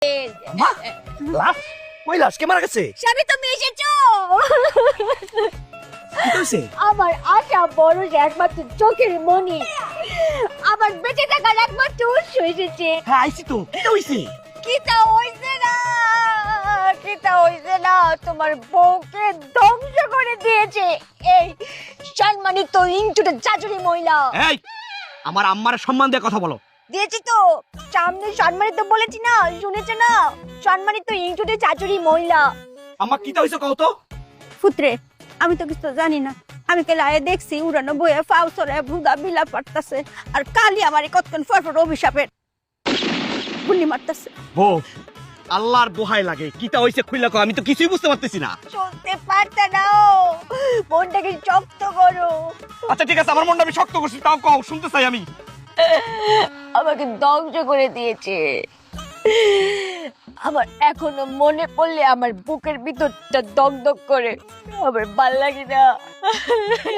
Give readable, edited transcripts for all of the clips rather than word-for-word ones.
মা লাশ কই লাশ কে মারা গেছে স্বামী তুমি এসেছো কি হইছে আমার আশা ভরসা একমাত্র চোখের মনি আমার বেঁচে থাকার একমাত্র উৎস এসেছে। হ্যাঁ আইছি তো কি হইছে কিটা হইছে না তোমার বউকে ধ্বংস করে দিয়েছে এই সম্মানিত ইনটুটা চাচুরি মহিলা। এই আমার আম্মার সম্মান দিয়ে কথা বলো দিয়েছি তো সামনে সম্মানিত বলেছি না, শুনেছে না? সম্মানিত ইনটুটে চাচুরি মহিলা। আম্মা কি হইছে কও তো পুত্রে আমি তো কিছু জানি না, আমি কে লায়ে দেখছি উড়ানো বইয়ে ফাউসরে ভুদা বিলা পারতাছে আর কালি আমারে কতক্ষণ ফরফর অভিশাপের গুলি মারতাছে। বউ আল্লাহর দোহাই লাগে কিটা হইছে খুইলা কও আমি তো কিছুই বুঝতে পারতেছি না। শুনতে পারতে নাও, মনটাকে শক্ত করো। আচ্ছা ঠিক আছে আমার মনটা আমি শক্ত করছি তাও কও শুনতে চাই আমি। আমাকে ধ্বংস করে দিয়েছে। আমার এখনো মনে পড়লে আমার বুকের ভিতরটা দগদগ করে, আমার ভাল লাগে না।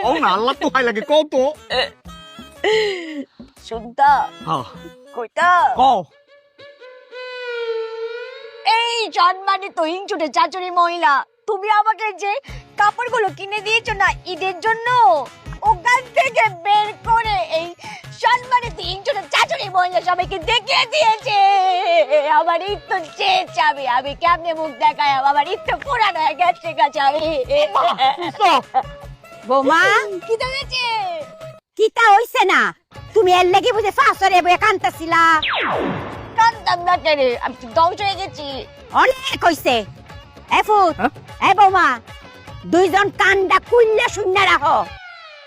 কও না আল্লাহর দোহাই লাগে কও তো। শুনতা হ্যাঁ কইতা কও এই সম্মানিত ইনচুটে চাচুরি মহিলা, তুমি আমাকে যে কাপড়গুলো কিনে দিয়েছো না ঈদের জন্য, ওখান থেকে বের করে এই সম্মানিত ইনচুটে চাচুরি মহিলা সবাইকে দেখিয়ে দিয়েছে। আমার ঈদ তো চেয়েছে, আমি কেমনে মুখ দেখায়, আমার ঈদ তো পুরানো হয়ে গেছে কাছে। আমি বৌমা কি হয়েছে? কিতা হইছে না, তুমি এর লাগি বুঝে ফাউসরে বইয়ে কান্তাছিলা? কান্দাম না কেনে, আমি তো ধ্বংস হয়ে গেছি। অনেক হইছে। এফুত এ বৌমা দুইজন কান্দা কুইল্লা শূন্য রাখো।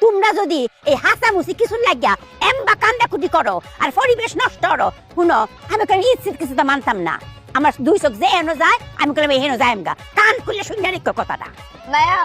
তোমরা যদি এই হাসামুসি কিছু লাগিয়া এমবা কান্দা কুটি করো আর পরিবেশ নষ্ট করো, শুনো আমি কেন ইচ্ছিত কিছু তো মানতাম না। আমার দুই চোখ যে এনো যায় আমি কেন হেনো যায় কান খুললে শূন্য রেখো কথাটা। মায়া